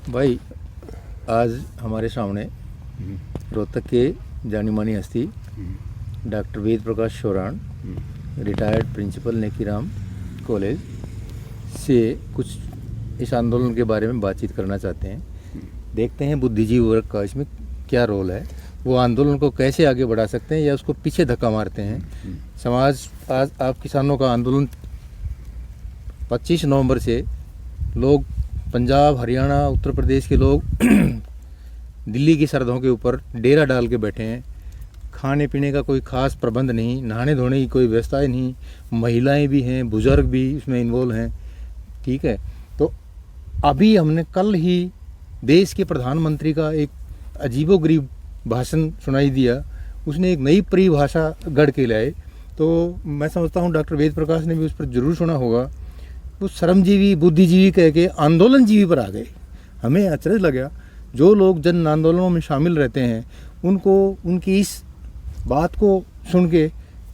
भाई, आज हमारे सामने रोहतक के जानी मानी हस्ती doctor Ved Prakash Shoran, retired principal Nekiram college से कुछ इस आंदोलन के बारे में बातचीत करना चाहते हैं। देखते हैं बुद्धिजीवी वर्ग का इसमें क्या रोल है, वो आंदोलन को कैसे आगे बढ़ा सकते हैं या उसको पीछे धक्का मारते हैं। समाज आज आप किसानों का आंदोलन 25 नवंबर से लोग पंजाब, हरियाणा, उत्तर प्रदेश के लोग दिल्ली की सरहदों के ऊपर डेरा डाल के बैठे हैं। खाने पीने का कोई खास प्रबंध नहीं, नहाने धोने की कोई व्यवस्था ही नहीं, महिलाएं भी हैं, बुजुर्ग भी इसमें इन्वॉल्व हैं। ठीक है, तो अभी हमने कल ही देश के प्रधानमंत्री का एक अजीबोगरीब भाषण सुनाई दिया। उसने एक नई परिभाषा गढ़ के लाए। तो मैं समझता हूँ डॉक्टर वेद प्रकाश ने भी उस पर जरूर सुना होगा। वो श्रमजीवी, बुद्धिजीवी कह के आंदोलन जीवी पर आ गए। हमें अचरज लगा, जो लोग जन आंदोलनों में शामिल रहते हैं उनको उनकी इस बात को सुन के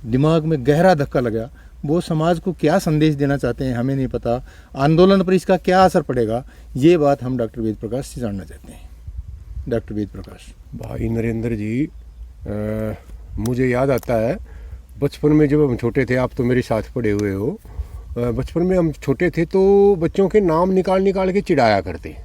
दिमाग में गहरा धक्का लगा। वो समाज को क्या संदेश देना चाहते हैं हमें नहीं पता, आंदोलन पर इसका क्या असर पड़ेगा, ये बात हम डॉक्टर वेद प्रकाश से जानना चाहते हैं। डॉक्टर वेद प्रकाश। भाई नरेंद्र जी, मुझे याद आता है बचपन में जब हम छोटे थे, आप तो मेरे साथ पढ़े हुए हो। बचपन में हम छोटे थे तो बच्चों के नाम निकाल निकाल के चिढ़ाया करते,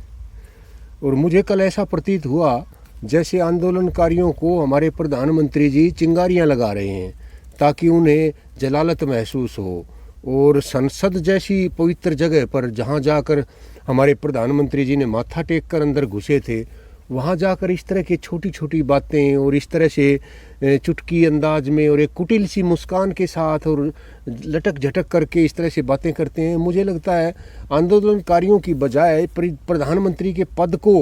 और मुझे कल ऐसा प्रतीत हुआ जैसे आंदोलनकारियों को हमारे प्रधानमंत्री जी चिंगारियां लगा रहे हैं ताकि उन्हें जलालत महसूस हो। और संसद जैसी पवित्र जगह पर जहां जाकर हमारे प्रधानमंत्री जी ने माथा टेक कर अंदर घुसे थे, वहाँ जाकर इस तरह की छोटी छोटी बातें और इस तरह से चुटकी अंदाज में और एक कुटिल सी मुस्कान के साथ और लटक झटक करके इस तरह से बातें करते हैं। मुझे लगता है आंदोलनकारियों की बजाय प्रधानमंत्री के पद को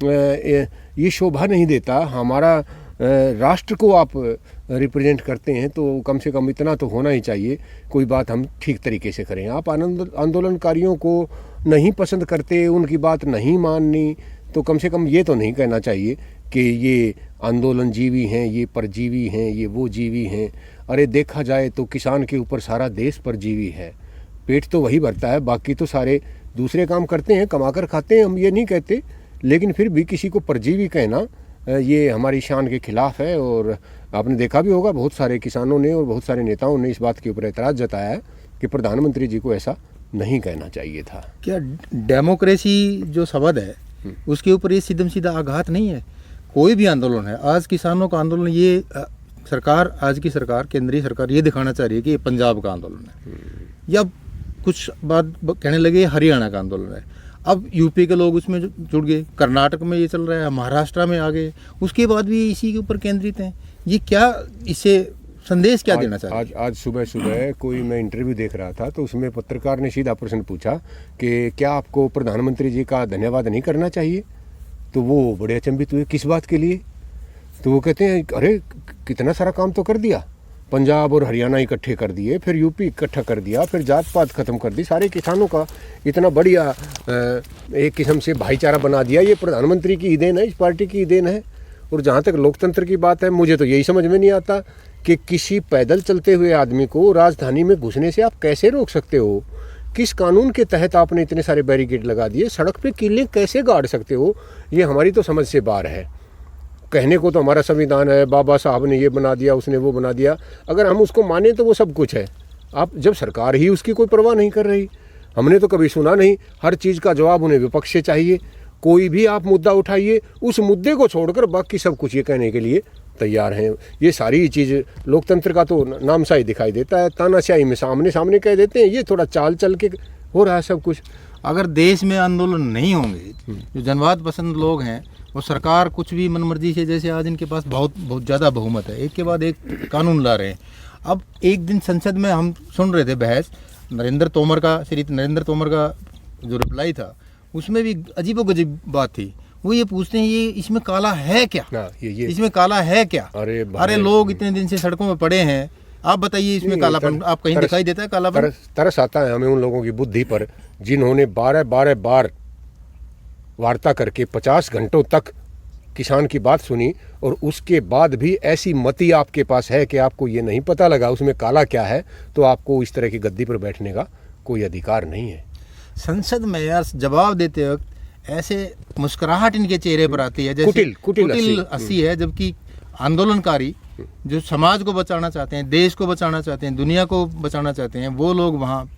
ये शोभा नहीं देता। हमारा राष्ट्र को आप रिप्रेजेंट करते हैं तो कम से कम इतना तो होना ही चाहिए, कोई बात हम ठीक तरीके से करें। आप आंदोलनकारियों को नहीं पसंद करते, उनकी बात नहीं माननी, तो कम से कम ये तो नहीं कहना चाहिए कि ये आंदोलन जीवी हैं, ये परजीवी हैं, ये वो जीवी हैं। अरे देखा जाए तो किसान के ऊपर सारा देश परजीवी है। पेट तो वही भरता है, बाकी तो सारे दूसरे काम करते हैं, कमाकर खाते हैं, हम ये नहीं कहते, लेकिन फिर भी किसी को परजीवी कहना ये हमारी शान के खिलाफ है। और आपने देखा भी होगा बहुत सारे किसानों ने और बहुत सारे नेताओं ने इस बात के ऊपर एतराज़ जताया है कि प्रधानमंत्री जी को ऐसा नहीं कहना चाहिए था। क्या डेमोक्रेसी जो शब्द है उसके ऊपर ये सीधम सीधा आघात नहीं है? कोई भी आंदोलन है, आज किसानों का आंदोलन, ये सरकार, आज की सरकार, केंद्रीय सरकार ये दिखाना चाह रही है कि ये पंजाब का आंदोलन है, या कुछ बात कहने लगे हरियाणा का आंदोलन है। अब यूपी के लोग उसमें जुड़ गए, कर्नाटक में ये चल रहा है, महाराष्ट्र में आ गए, उसके बाद भी इसी के ऊपर केंद्रित हैं। ये क्या, इससे संदेश क्या देना चाहते हैं? आज सुबह सुबह कोई मैं इंटरव्यू देख रहा था तो उसमें पत्रकार ने सीधा प्रश्न पूछा कि क्या आपको प्रधानमंत्री जी का धन्यवाद नहीं करना चाहिए? तो वो बड़े अचंभित हुए, किस बात के लिए? तो वो कहते हैं अरे कितना सारा काम तो कर दिया, पंजाब और हरियाणा इकट्ठे कर दिए, फिर यूपी इकट्ठा कर दिया, फिर जात पात खत्म कर दी, सारे किसानों का इतना बढ़िया एक किस्म से भाईचारा बना दिया। ये प्रधानमंत्री की ही देन है, इस पार्टी की ही देन है। और जहाँ तक लोकतंत्र की बात है, मुझे तो यही समझ में नहीं आता कि किसी पैदल चलते हुए आदमी को राजधानी में घुसने से आप कैसे रोक सकते हो? किस कानून के तहत आपने इतने सारे बैरिकेड लगा दिए? सड़क पे किले कैसे गाड़ सकते हो? ये हमारी तो समझ से बाहर है। कहने को तो हमारा संविधान है, बाबा साहब ने ये बना दिया, उसने वो बना दिया, अगर हम उसको माने तो वो सब कुछ है। आप जब सरकार ही उसकी कोई परवाह नहीं कर रही, हमने तो कभी सुना नहीं, हर चीज़ का जवाब उन्हें विपक्ष से चाहिए। कोई भी आप मुद्दा उठाइए, उस मुद्दे को छोड़कर बाकी सब कुछ ये कहने के लिए तैयार हैं। ये सारी चीज़ लोकतंत्र का तो नाम सा ही दिखाई देता है। तानाशाही में सामने सामने कह देते हैं, ये थोड़ा चाल चल के हो रहा है सब कुछ। अगर देश में आंदोलन नहीं होंगे, जो जनवाद पसंद लोग हैं, वो सरकार कुछ भी मनमर्जी से, जैसे आज इनके पास बहुत ज़्यादा बहुमत है, एक के बाद एक कानून ला रहे हैं। अब एक दिन संसद में हम सुन रहे थे बहस, श्री नरेंद्र तोमर का जो रिप्लाई था उसमें भी अजीबोगरीब बात थी। वो ये पूछते हैं ये इसमें काला है क्या? ये इसमें काला है क्या? अरे लोग इतने दिन से सड़कों में पड़े हैं, आप बताइए इसमें कालापन आप कहीं दिखाई देता है? कालापन तरस आता है हमें उन लोगों की बुद्धि पर जिन्होंने 12 बार वार्ता करके 50 घंटों तक किसान की बात सुनी, और उसके बाद भी ऐसी मति आपके पास है कि आपको ये नहीं पता लगा उसमें काला क्या है, तो आपको इस तरह की गद्दी पर बैठने का कोई अधिकार नहीं है। संसद में यार जवाब देते वक्त ऐसे मुस्कुराहट इनके चेहरे पर आती है जैसे कुटिल हंसी है, जबकि आंदोलनकारी जो समाज को बचाना चाहते हैं, देश को बचाना चाहते हैं, दुनिया को बचाना चाहते हैं, वो लोग वहाँ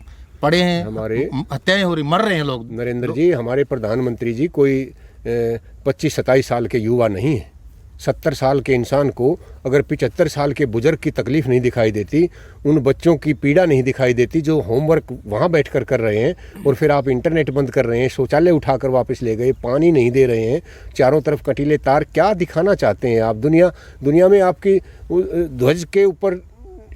पड़े हैं, हमारे हत्याएं हो रही, मर रहे हैं लोग। नरेंद्र जी, हमारे प्रधानमंत्री जी कोई 25-27 साल के युवा नहीं है। 70 साल के इंसान को अगर 75 साल के बुजुर्ग की तकलीफ नहीं दिखाई देती, उन बच्चों की पीड़ा नहीं दिखाई देती जो होमवर्क वहाँ बैठकर कर रहे हैं, और फिर आप इंटरनेट बंद कर रहे हैं, शौचालय उठाकर वापस ले गए, पानी नहीं दे रहे हैं, चारों तरफ कटीले तार, क्या दिखाना चाहते हैं आप? दुनिया में आपकी ध्वज के ऊपर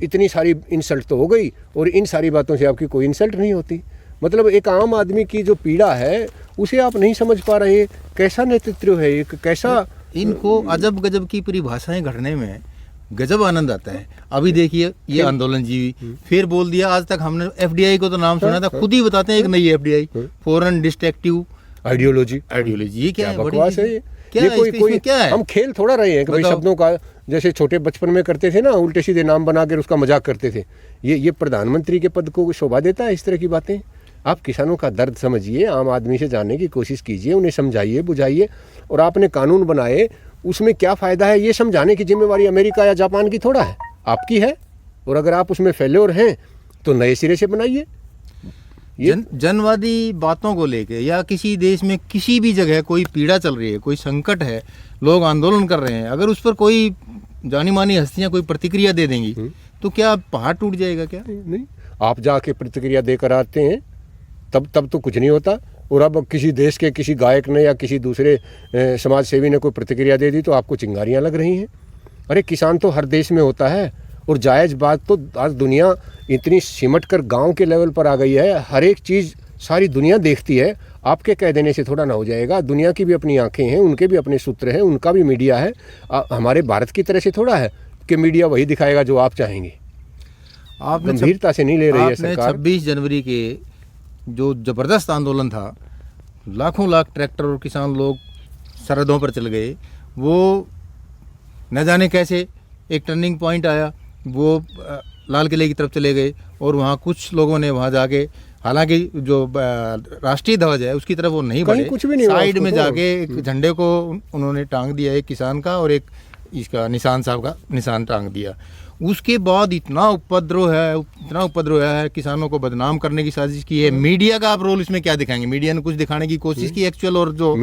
इतनी सारी इंसल्ट तो हो गई, और इन सारी बातों से आपकी कोई इंसल्ट नहीं होती। मतलब एक आम आदमी की जो पीड़ा है उसे आप नहीं समझ पा रहे। कैसा नेतृत्व है, एक कैसा, इनको अजब गजब की परिभाषाएं घड़ने में गजब आनंद आता है। अभी देखिए ये आंदोलन जीवी, फिर बोल दिया, आज तक हमने एफडीआई को तो नाम सुना था, खुद ही बताते हैं एक नई एफडीआई, फॉरेन डिस्ट्रक्टिव आइडियोलॉजी। ये क्या है? बकवास है ये। क्या ये है? कोई क्या है? हम खेल थोड़ा रहे हैं कि भाई शब्दों का, जैसे छोटे बचपन में करते थे ना, उल्टे सीधे नाम बनाकर उसका मजाक करते थे। ये प्रधानमंत्री के पद को शोभा देता है इस तरह की बातें? आप किसानों का दर्द समझिए, आम आदमी से जानने की कोशिश कीजिए, उन्हें समझाइए, बुझाइए। और आपने कानून बनाए, उसमें क्या फ़ायदा है ये समझाने की जिम्मेवारी अमेरिका या जापान की थोड़ा है, आपकी है। और अगर आप उसमें फेल्योर हैं तो नए सिरे से बनाइए। जनवादी बातों को लेके या किसी देश में किसी भी जगह कोई पीड़ा चल रही है, कोई संकट है, लोग आंदोलन कर रहे हैं, अगर उस पर कोई जानी मानी हस्तियां कोई प्रतिक्रिया दे देंगी तो क्या पहाड़ टूट जाएगा? क्या नहीं, आप जाके प्रतिक्रिया देकर आते हैं तब तो कुछ नहीं होता। और अब किसी देश के किसी गायक ने या किसी दूसरे समाज सेवी ने कोई प्रतिक्रिया दे दी तो आपको चिंगारियां लग रही हैं। अरे किसान तो हर देश में होता है, और जायज़ बात तो आज दुनिया इतनी सिमट कर गाँव के लेवल पर आ गई है, हर एक चीज़ सारी दुनिया देखती है। आपके कह देने से थोड़ा ना हो जाएगा, दुनिया की भी अपनी आंखें हैं, उनके भी अपने सूत्र हैं, उनका भी मीडिया है। हमारे भारत की तरह से थोड़ा है कि मीडिया वही दिखाएगा जो आप चाहेंगे। आप गंभीरता से नहीं ले रही है सरकार। 26 जनवरी के जो ज़बरदस्त आंदोलन था, लाखों लाख ट्रैक्टर और किसान लोग सरहदों पर चल गए, वो न जाने कैसे एक टर्निंग पॉइंट आया, वो लाल किले की तरफ चले गए, और वहाँ कुछ लोगों ने वहाँ जाके, हालांकि जो राष्ट्रीय ध्वज है उसकी तरफ वो नहीं बढ़े, कुछ भी नहीं, साइड में जाके एक झंडे को उन्होंने टांग दिया, एक किसान का और एक इसका निशान साहब का निशान टांग दिया। उसके बाद इतना उपद्रव है, किसानों को बदनाम करने की साजिश की है। मीडिया का आप रोल इसमें क्या दिखाएंगे? मीडिया ने कुछ दिखाने की कोशिश की एक्चुअल? और जो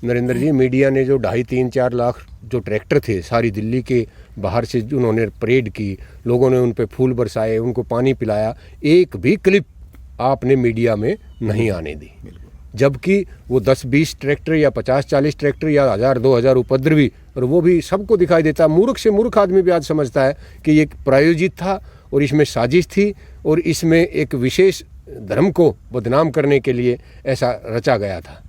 नरेंद्र जी, मीडिया ने जो 2.5-3-4 लाख जो ट्रैक्टर थे सारी दिल्ली के बाहर से उन्होंने परेड की, लोगों ने उन पे फूल बरसाए, उनको पानी पिलाया, एक भी क्लिप आपने मीडिया में नहीं आने दी। जबकि वो 10-20 ट्रैक्टर या 50-40 ट्रैक्टर या 1000-2000 उपद्रवी, और वो भी सबको दिखाई देता। मूर्ख से मूर्ख आदमी भी आज समझता है कि ये प्रायोजित था और इसमें साजिश थी और इसमें एक विशेष धर्म को बदनाम करने के लिए ऐसा रचा गया था।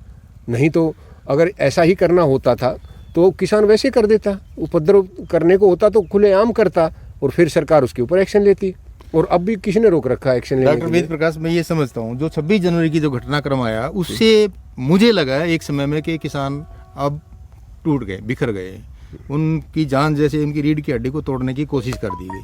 नहीं तो अगर ऐसा ही करना होता था तो किसान वैसे कर देता, उपद्रव करने को होता तो खुलेआम करता और फिर सरकार उसके ऊपर एक्शन लेती। और अब भी किसी ने रोक रखा है एक्शन लेने? डॉक्टर वेद प्रकाश, मैं ये समझता हूँ जो 26 जनवरी की जो घटनाक्रम आया उससे मुझे लगा एक समय में कि किसान अब टूट गए, बिखर गए, उनकी जान जैसे उनकी रीढ़ की हड्डी को तोड़ने की कोशिश कर दी गई।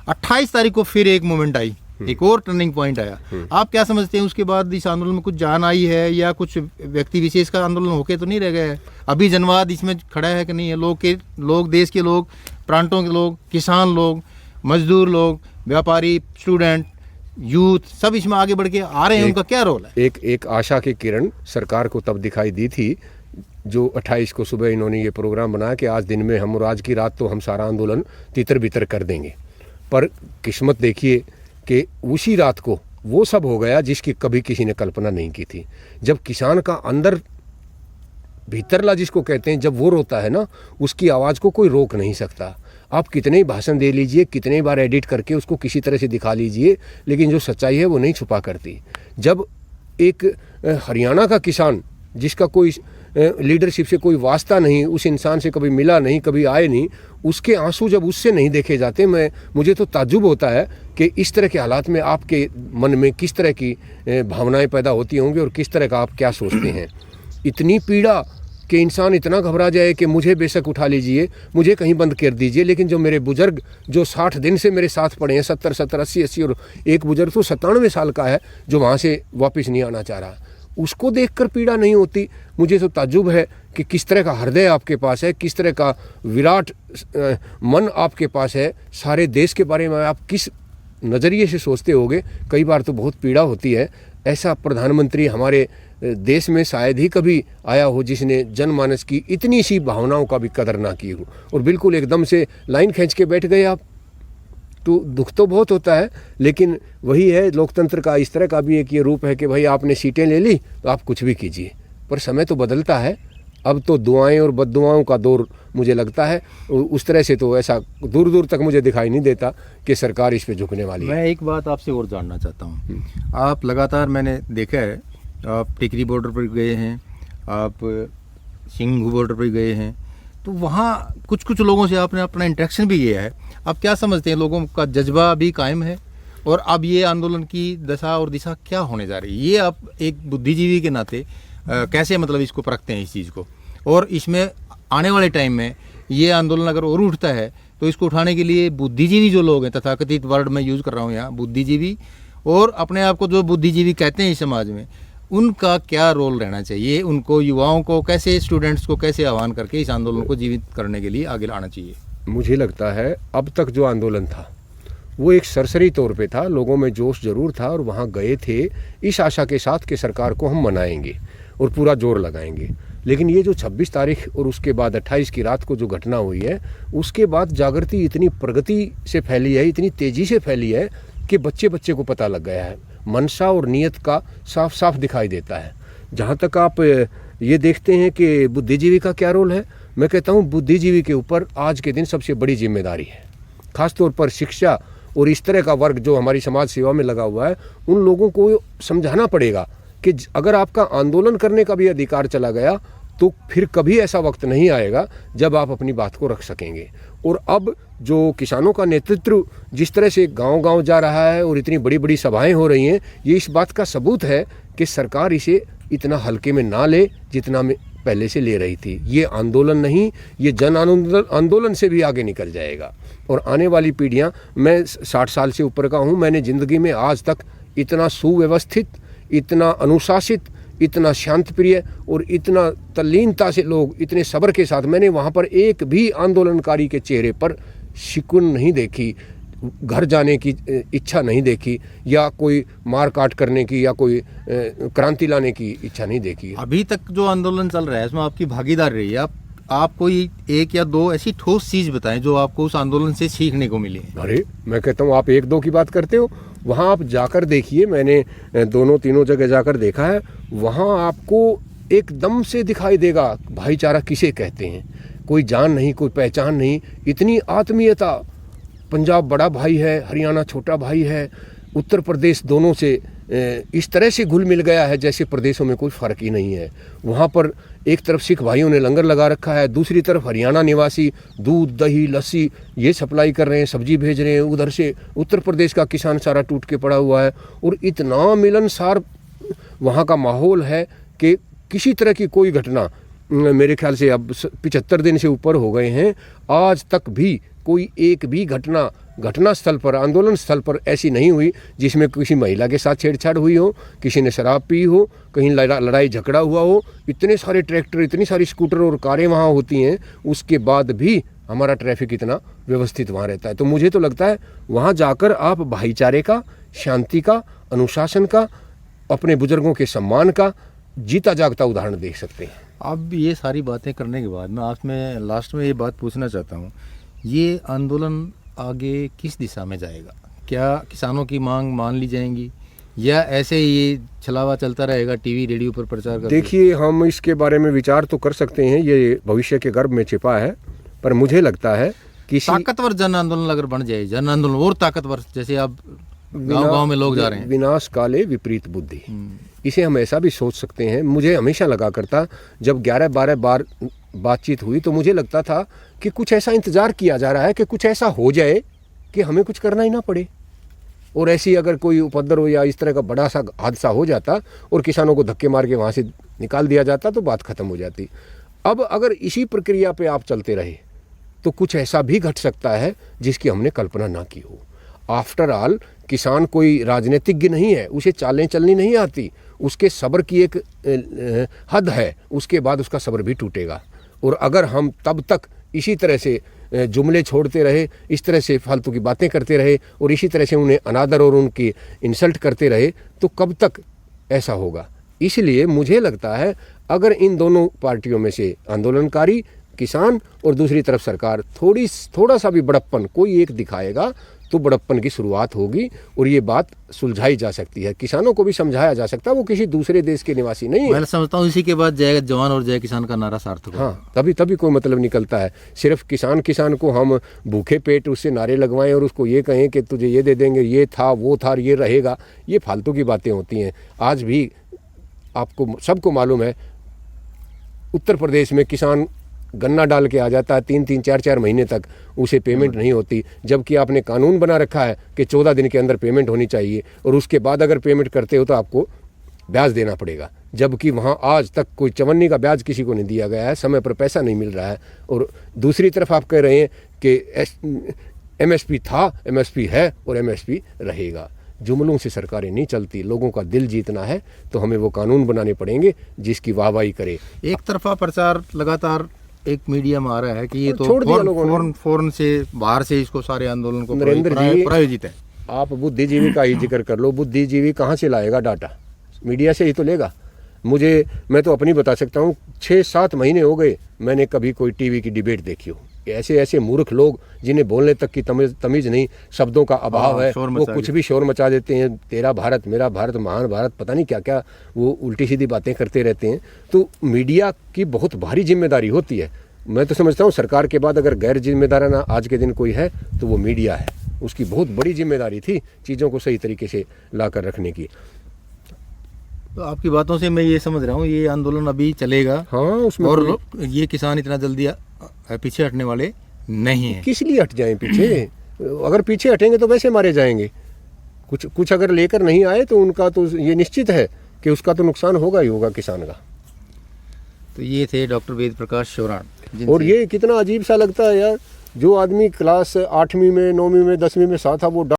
28 तारीख को फिर एक मोमेंट आई, एक और टर्निंग पॉइंट आया। आप क्या समझते हैं उसके बाद इस आंदोलन में कुछ जान आई है या कुछ व्यक्ति विशेष का आंदोलन होके तो नहीं रह गया है? अभी जनवाद इसमें खड़ा है कि नहीं है? लोग देश के लोग, प्रांतों के लोग, किसान लोग, मजदूर लोग, व्यापारी, स्टूडेंट, यूथ, सब इसमें आगे बढ़ के आ रहे हैं। उनका क्या रोल है? एक आशा की किरण सरकार को तब दिखाई दी थी जो 28 को सुबह इन्होंने ये प्रोग्राम बनाया कि आज दिन में हम और आज की रात तो हम सारा आंदोलन तितर बितर कर देंगे। पर किस्मत देखिए कि उसी रात को वो सब हो गया जिसकी कभी किसी ने कल्पना नहीं की थी। जब किसान का अंदर भीतरला जिसको कहते हैं, जब वो रोता है ना, उसकी आवाज़ को कोई रोक नहीं सकता। आप कितने ही भाषण दे लीजिए, कितने बार एडिट करके उसको किसी तरह से दिखा लीजिए, लेकिन जो सच्चाई है वो नहीं छुपा करती। जब एक हरियाणा का किसान जिसका कोई लीडरशिप से कोई वास्ता नहीं, उस इंसान से कभी मिला नहीं, कभी आए नहीं, उसके आंसू जब उससे नहीं देखे जाते, मुझे तो ताज्जुब होता है कि इस तरह के हालात में आपके मन में किस तरह की भावनाएं पैदा होती होंगी और किस तरह का आप क्या सोचते हैं। इतनी पीड़ा कि इंसान इतना घबरा जाए कि मुझे बेशक उठा लीजिए, मुझे कहीं बंद कर दीजिए, लेकिन जो मेरे बुजुर्ग जो 60 दिन से मेरे साथ पड़े हैं, 70, 80, और एक बुजुर्ग तो 97 साल का है जो वहाँ से वापस नहीं आना चाह रहा, उसको देखकर पीड़ा नहीं होती। मुझे तो ताज्जुब है कि किस तरह का हृदय आपके पास है, किस तरह का विराट मन आपके पास है। सारे देश के बारे में आप किस नज़रिए से सोचते होगे, कई बार तो बहुत पीड़ा होती है। ऐसा प्रधानमंत्री हमारे देश में शायद ही कभी आया हो जिसने जनमानस की इतनी सी भावनाओं का भी कदर ना की हो, और बिल्कुल एकदम से लाइन खींच के बैठ गए आप। तो दुख तो बहुत होता है, लेकिन वही है, लोकतंत्र का इस तरह का भी एक ये रूप है कि भाई आपने सीटें ले ली तो आप कुछ भी कीजिए। पर समय तो बदलता है, अब तो दुआएं और बद्दुआओं का दौर मुझे लगता है। उस तरह से तो ऐसा दूर दूर तक मुझे दिखाई नहीं देता कि सरकार इस पे झुकने वाली है। मैं एक बात आपसे और जानना चाहता हूँ। आप लगातार, मैंने देखा है, आप टिकरी बॉर्डर पर गए हैं, आप सिंघू बॉर्डर पर गए हैं, तो वहाँ कुछ कुछ लोगों से आपने अपना इंटरेक्शन भी किया है। आप क्या समझते हैं, लोगों का जज्बा भी कायम है? और अब ये आंदोलन की दशा और दिशा क्या होने जा रही है, ये आप एक बुद्धिजीवी के नाते कैसे मतलब इसको परखते हैं इस चीज़ को? और इसमें आने वाले टाइम में ये आंदोलन अगर और उठता है तो इसको उठाने के लिए बुद्धिजीवी जो लोग हैं, तथाकथित वर्ड मैं यूज़ कर रहा हूँ यहाँ, बुद्धिजीवी, और अपने आप को जो बुद्धिजीवी कहते हैं इस समाज में, उनका क्या रोल रहना चाहिए? उनको, युवाओं को कैसे, स्टूडेंट्स को कैसे आह्वान करके इस आंदोलन को जीवित करने के लिए आगे लाना चाहिए? मुझे लगता है अब तक जो आंदोलन था वो एक सरसरी तौर पे था, लोगों में जोश जरूर था और वहाँ गए थे इस आशा के साथ कि सरकार को हम मनाएंगे और पूरा जोर लगाएंगे। लेकिन ये जो 26 तारीख और उसके बाद 28 की रात को जो घटना हुई है, उसके बाद जागृति इतनी प्रगति से फैली है, इतनी तेज़ी से फैली है कि बच्चे बच्चे को पता लग गया है, मनसा और नीयत का साफ साफ दिखाई देता है। जहाँ तक आप ये देखते हैं कि बुद्धिजीवी का क्या रोल है, मैं कहता हूँ बुद्धिजीवी के ऊपर आज के दिन सबसे बड़ी जिम्मेदारी है। खासतौर पर शिक्षा और इस तरह का वर्ग जो हमारी समाज सेवा में लगा हुआ है, उन लोगों को समझाना पड़ेगा कि अगर आपका आंदोलन करने का भी अधिकार चला गया तो फिर कभी ऐसा वक्त नहीं आएगा जब आप अपनी बात को रख सकेंगे। और अब जो किसानों का नेतृत्व जिस तरह से गांव-गांव जा रहा है और इतनी बड़ी बड़ी सभाएं हो रही हैं, ये इस बात का सबूत है कि सरकार इसे इतना हल्के में ना ले जितना में पहले से ले रही थी। ये आंदोलन नहीं, ये जन आंदोलन से भी आगे निकल जाएगा। और आने वाली पीढ़ियां, मैं 60 साल से ऊपर का हूं, मैंने ज़िंदगी में आज तक इतना सुव्यवस्थित, इतना अनुशासित, इतना शांत प्रिय और इतना तल्लीनता से लोग इतने सब्र के साथ, मैंने वहाँ पर एक भी आंदोलनकारी के चेहरे पर शिकन नहीं देखी, घर जाने की इच्छा नहीं देखी, या कोई मार काट करने की या कोई क्रांति लाने की इच्छा नहीं देखी। अभी तक जो आंदोलन चल रहा है इसमें आपकी भागीदारी रही है। आप कोई एक या दो ऐसी ठोस चीज़ बताएं जो आपको उस आंदोलन से सीखने को मिली। अरे मैं कहता हूँ आप एक दो की बात करते हो, वहाँ आप जाकर देखिए, मैंने दोनों तीनों जगह जाकर देखा है, वहाँ आपको एकदम से दिखाई देगा भाईचारा किसे कहते हैं। कोई जान नहीं, कोई पहचान नहीं, इतनी आत्मीयता। पंजाब बड़ा भाई है, हरियाणा छोटा भाई है, उत्तर प्रदेश दोनों से इस तरह से घुल मिल गया है जैसे प्रदेशों में कोई फ़र्क ही नहीं है। वहाँ पर एक तरफ सिख भाइयों ने लंगर लगा रखा है, दूसरी तरफ हरियाणा निवासी दूध दही लस्सी ये सप्लाई कर रहे हैं, सब्जी भेज रहे हैं, उधर से उत्तर प्रदेश का किसान सारा टूट के पड़ा हुआ है। और इतना मिलनसार वहाँ का माहौल है कि किसी तरह की कोई घटना, मेरे ख्याल से अब 75 दिन से ऊपर हो गए हैं, आज तक भी कोई एक भी घटना स्थल पर, आंदोलन स्थल पर ऐसी नहीं हुई जिसमें किसी महिला के साथ छेड़छाड़ हुई हो, किसी ने शराब पी हो, कहीं लड़ाई झगड़ा हुआ हो। इतने सारे ट्रैक्टर, इतनी सारी स्कूटर और कारें वहाँ होती हैं, उसके बाद भी हमारा ट्रैफिक इतना व्यवस्थित वहाँ रहता है। तो मुझे तो लगता है वहाँ जाकर आप भाईचारे का, शांति का, अनुशासन का, अपने बुजुर्गों के सम्मान का जीता जागता उदाहरण देख सकते हैं। अब ये सारी बातें करने के बाद मैं आपमें लास्ट में ये बात पूछना चाहता हूँ, ये आंदोलन आगे किस दिशा में जाएगा? क्या किसानों की मांग मान ली जाएंगी या ऐसे ही ये छलावा चलता रहेगा, टीवी रेडियो पर प्रचार करते? देखिए, हम इसके बारे में विचार तो कर सकते हैं, ये भविष्य के गर्भ में छिपा है, पर मुझे लगता है कि ताकतवर जन आंदोलन अगर बन जाए, जन आंदोलन और ताकतवर, जैसे अब गांव-गांव में लोग जा रहे हैं, विनाश काले विपरीत बुद्धि, इसे हम ऐसा भी सोच सकते हैं। मुझे हमेशा लगा करता, जब 11-12 बार बातचीत हुई तो मुझे लगता था कि कुछ ऐसा इंतज़ार किया जा रहा है कि कुछ ऐसा हो जाए कि हमें कुछ करना ही ना पड़े। और ऐसी अगर कोई उपद्रव या इस तरह का बड़ा सा हादसा हो जाता और किसानों को धक्के मार के वहाँ से निकाल दिया जाता तो बात ख़त्म हो जाती। अब अगर इसी प्रक्रिया पे आप चलते रहे तो कुछ ऐसा भी घट सकता है जिसकी हमने कल्पना ना की हो। आफ्टर ऑल किसान कोई राजनीतिज्ञ नहीं है, उसे चालें चलनी नहीं आती, उसके सब्र की एक हद है, उसके बाद उसका सब्र भी टूटेगा। और अगर हम तब तक इसी तरह से जुमले छोड़ते रहे, इस तरह से फालतू की बातें करते रहे और इसी तरह से उन्हें अनादर और उनकी इंसल्ट करते रहे, तो कब तक ऐसा होगा। इसलिए मुझे लगता है अगर इन दोनों पार्टियों में से आंदोलनकारी किसान और दूसरी तरफ सरकार थोड़ा सा भी बड़प्पन कोई एक दिखाएगा तो बड़प्पन की शुरुआत होगी और ये बात सुलझाई जा सकती है। किसानों को भी समझाया जा सकता है, वो किसी दूसरे देश के निवासी नहीं है। मैं समझता हूँ इसी के बाद जय जवान और जय किसान का नारा सार्थक होगा। हाँ, तभी कोई मतलब निकलता है। सिर्फ किसान को हम भूखे पेट उससे नारे लगवाएं और उसको ये कहें कि तुझे ये दे देंगे, ये था वो था, ये रहेगा, ये फालतू की बातें होती हैं। आज भी आपको सबको मालूम है उत्तर प्रदेश में किसान गन्ना डाल के आ जाता है, 3-3, 4-4 महीने तक उसे पेमेंट नहीं होती, जबकि आपने कानून बना रखा है कि 14 दिन के अंदर पेमेंट होनी चाहिए और उसके बाद अगर पेमेंट करते हो तो आपको ब्याज देना पड़ेगा। जबकि वहाँ आज तक कोई चवन्नी का ब्याज किसी को नहीं दिया गया है, समय पर पैसा नहीं मिल रहा है। और दूसरी तरफ आप कह रहे हैं कि MSP था, MSP है और MSP रहेगा। जुमलों से सरकारें नहीं चलती, लोगों का दिल जीतना है तो हमें वो कानून बनाने पड़ेंगे जिसकी वाहवाही करे। एक तरफा प्रचार लगातार एक मीडिया में आ रहा है कि ये तो छोड़ दिया लोगों ने। फौरन से बाहर से इसको सारे आंदोलन को नरेंद्र जी प्रायोजित है। आप बुद्धिजीवी का ही जिक्र कर लो, बुद्धिजीवी कहाँ से लाएगा डाटा? मीडिया से ही तो लेगा। मैं तो अपनी बता सकता हूँ, 6-7 महीने हो गए मैंने कभी कोई टीवी की डिबेट देखी हो। ऐसे मूर्ख लोग जिन्हें बोलने तक की तमीज नहीं, शब्दों का अभाव है, वो कुछ भी शोर मचा देते हैं। तेरा भारत, मेरा भारत, महान भारत, पता नहीं क्या क्या वो उल्टी सीधी बातें करते रहते हैं। तो मीडिया की बहुत भारी जिम्मेदारी होती है। मैं तो समझता हूँ सरकार के बाद अगर गैर जिम्मेदाराना आज के दिन कोई है तो वो मीडिया है। उसकी बहुत बड़ी जिम्मेदारी थी चीज़ों को सही तरीके से ला कर रखने की। तो आपकी बातों से मैं ये समझ रहा हूँ ये आंदोलन अभी चलेगा। हाँ, उसमें और ये किसान इतना जल्दी पीछे हटने वाले नहीं है। किस लिए हट जाएं पीछे? अगर पीछे हटेंगे तो वैसे मारे जाएंगे। कुछ अगर लेकर नहीं आए तो उनका तो ये निश्चित है कि उसका तो नुकसान होगा ही होगा किसान का। तो ये थे डॉक्टर वेद प्रकाश शोराण। और ये कितना अजीब सा लगता है यार, जो आदमी क्लास 8वीं में, 9वीं में, 10वीं में था वो